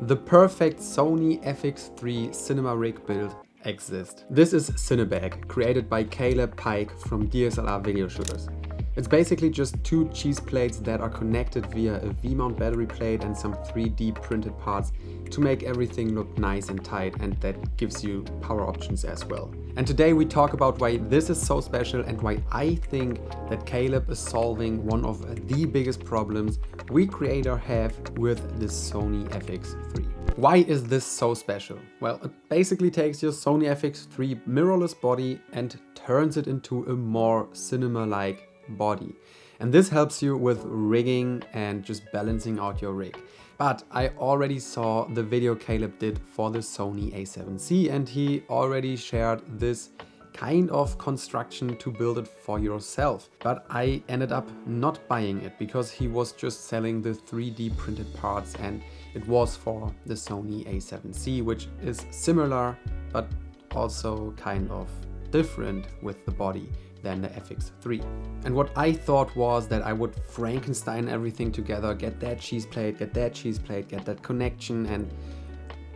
The perfect Sony FX3 cinema rig build exists. This is CINE BACK, created by Caleb Pike from DSLR Video Shooters. It's basically just two cheese plates that are connected via a V-mount battery plate and some 3D printed parts to make everything look nice and tight, and that gives you power options as well. And today we talk about why this is so special and why I think that Caleb is solving one of the biggest problems we creators have with the Sony FX3. Why is this so special? Well, it basically takes your Sony FX3 mirrorless body and turns it into a more cinema-like body. And this helps you with rigging and just balancing out your rig. But I already saw the video Caleb did for the Sony a7C, and he already shared this kind of construction to build it for yourself. But I ended up not buying it because he was just selling the 3D printed parts, and it was for the Sony a7C, which is similar but also kind of different with the body than the FX3. And what I thought was that I would Frankenstein everything together, get that cheese plate, get that cheese plate, get that connection, and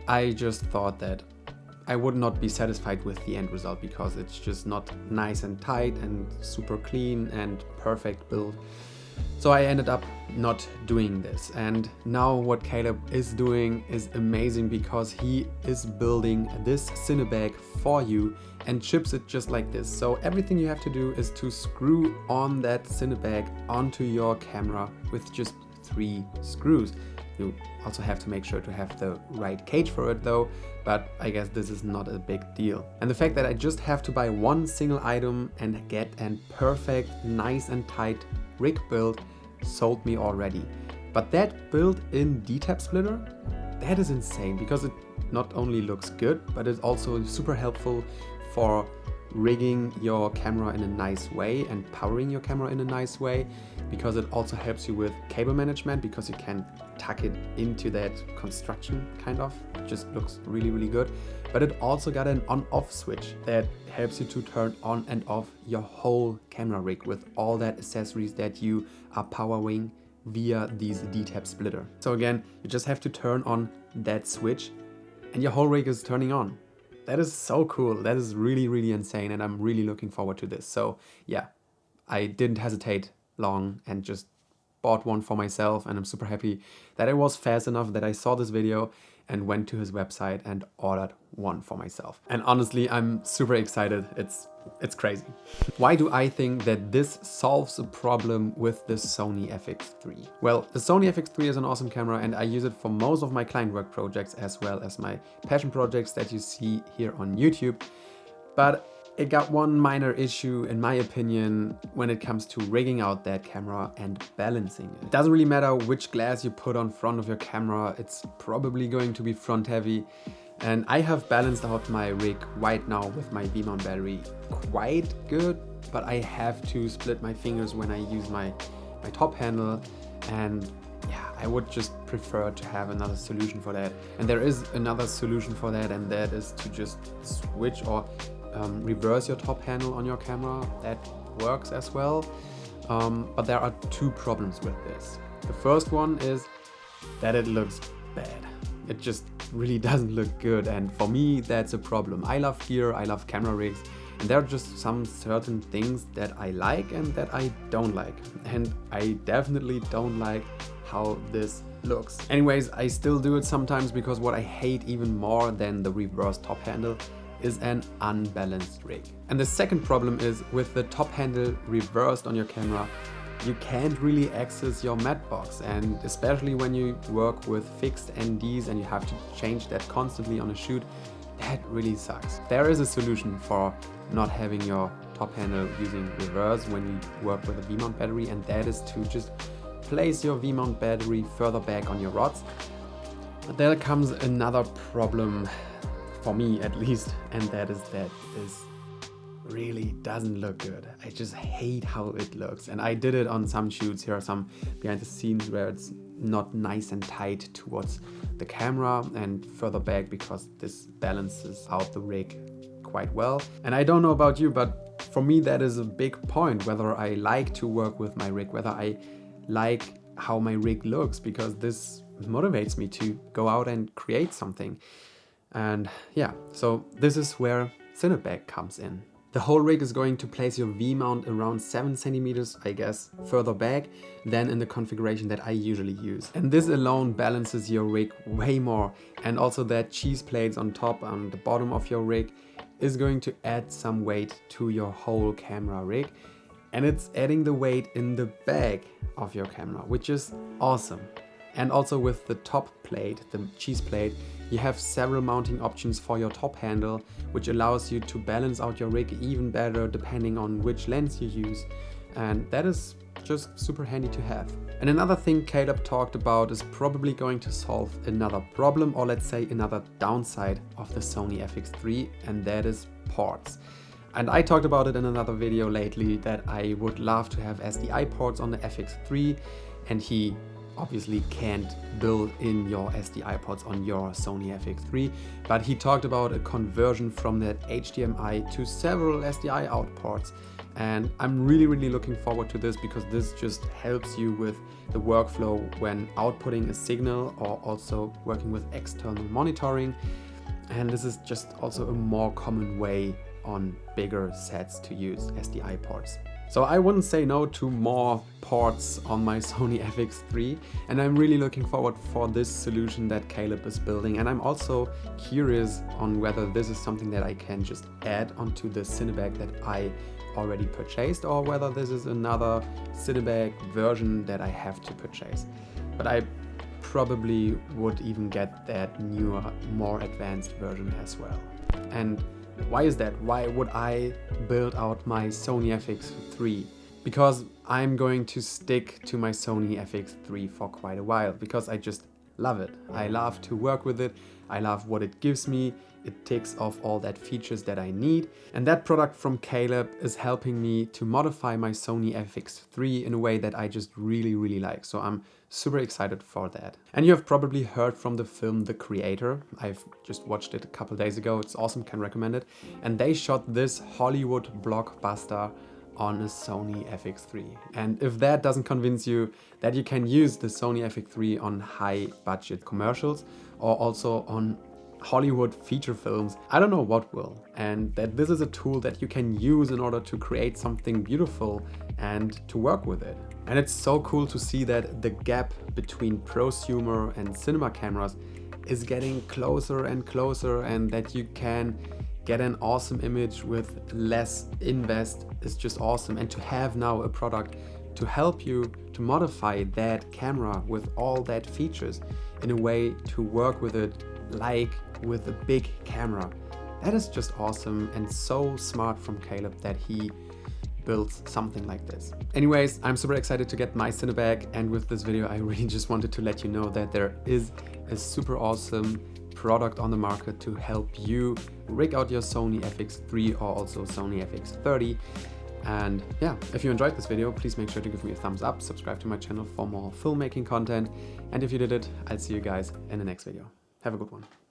I just thought that I would not be satisfied with the end result because it's just not nice and tight and super clean and perfect build. So I ended up not doing this, and now what Caleb is doing is amazing because he is building this CINE BACK for you and ships it just like this. So everything you have to do is to screw on that CINE BACK onto your camera with just 3 screws. You also have to make sure to have the right cage for it though, but I guess this is not a big deal. And the fact that I just have to buy one single item and get a perfect, nice and tight rig build sold me already. But that built-in D-tab splitter, that is insane because it not only looks good, but it's also super helpful for rigging your camera in a nice way and powering your camera in a nice way, because it also helps you with cable management because you can tuck it into that construction kind of. It just looks really, really good. But it also got an on-off switch that helps you to turn on and off your whole camera rig with all that accessories that you are powering via these D-tab splitter. So again, you just have to turn on that switch and your whole rig is turning on. That is so cool. That is really, really insane, and I'm really looking forward to this. So yeah, I didn't hesitate long and just bought one for myself, and I'm super happy that I was fast enough that I saw this video and went to his website and ordered one for myself. And honestly, I'm super excited. It's crazy. Why do I think that this solves a problem with the Sony FX3? Well, the Sony FX3 is an awesome camera and I use it for most of my client work projects as well as my passion projects that you see here on YouTube. But it got one minor issue, in my opinion, when it comes to rigging out that camera and balancing it. It doesn't really matter which glass you put on front of your camera, it's probably going to be front heavy. And I have balanced out my rig right now with my V-mount battery quite good, but I have to split my fingers when I use my top handle, and yeah, I would just prefer to have another solution for that. And there is another solution for that, and that is to just switch or reverse your top handle on your camera. That works as well, but there are 2 problems with this. The first one is that it looks bad. It just really doesn't look good, and for me that's a problem. I love gear, I love camera rigs, and there are just some certain things that I like and that I don't like, and I definitely don't like how this looks. Anyways, I still do it sometimes because what I hate even more than the reverse top handle is an unbalanced rig. And the second problem is with the top handle reversed on your camera, you can't really access your matte box, and especially when you work with fixed NDs and you have to change that constantly on a shoot, that really sucks. There is a solution for not having your top handle using reverse when you work with a V-mount battery, and that is to just place your V-mount battery further back on your rods. But there comes another problem, for me at least, and that is that this really doesn't look good. I just hate how it looks, and I did it on some shoots. Here are some behind the scenes where it's not nice and tight towards the camera and further back because this balances out the rig quite well. And I don't know about you, but for me that is a big point, whether I like to work with my rig, whether I like how my rig looks, because this motivates me to go out and create something. And yeah, so this is where CINE BACK comes in. The whole rig is going to place your V-mount around 7 centimeters, I guess, further back than in the configuration that I usually use. And this alone balances your rig way more. And also that cheese plates on top, on the bottom of your rig, is going to add some weight to your whole camera rig. And it's adding the weight in the back of your camera, which is awesome. And also with the top plate, the cheese plate, you have several mounting options for your top handle, which allows you to balance out your rig even better depending on which lens you use. And that is just super handy to have. And another thing Caleb talked about is probably going to solve another problem, or let's say another downside of the Sony FX3, and that is ports. And I talked about it in another video lately that I would love to have SDI ports on the FX3, and he obviously can't build in your SDI ports on your Sony FX3, but he talked about a conversion from that HDMI to several SDI out ports. And I'm really looking forward to this, because this just helps you with the workflow when outputting a signal or also working with external monitoring. And this is just also a more common way on bigger sets to use SDI ports. So I wouldn't say no to more ports on my Sony FX3, and I'm really looking forward for this solution that Caleb is building. And I'm also curious on whether this is something that I can just add onto the CINE BACK that I already purchased, or whether this is another CINE BACK version that I have to purchase. But I probably would even get that newer, more advanced version as well. And why is that? Why would I build out my Sony FX3? Because I'm going to stick to my Sony FX3 for quite a while, because I just love it. I love to work with it. I love what it gives me. It ticks off all that features that I need. And that product from Caleb is helping me to modify my Sony FX3 in a way that I just really like. So I'm super excited for that. And you have probably heard from the film The Creator. I've just watched it a couple days ago. It's awesome, can recommend it. And they shot this Hollywood blockbuster on a Sony FX3. And if that doesn't convince you that you can use the Sony FX3 on high budget commercials or also on Hollywood feature films, I don't know what will. And that this is a tool that you can use in order to create something beautiful and to work with it. And it's so cool to see that the gap between prosumer and cinema cameras is getting closer and closer, and that you can get an awesome image with less invest is just awesome. And to have now a product to help you to modify that camera with all that features in a way to work with it like with a big camera, that is just awesome and so smart from Caleb that he builds something like this. Anyways, I'm super excited to get my CINE BACK, and with this video I really just wanted to let you know that there is a super awesome product on the market to help you rig out your Sony FX3 or also Sony FX30. And yeah, if you enjoyed this video, please make sure to give me a thumbs up, subscribe to my channel for more filmmaking content, and if you did it, I'll see you guys in the next video. Have a good one.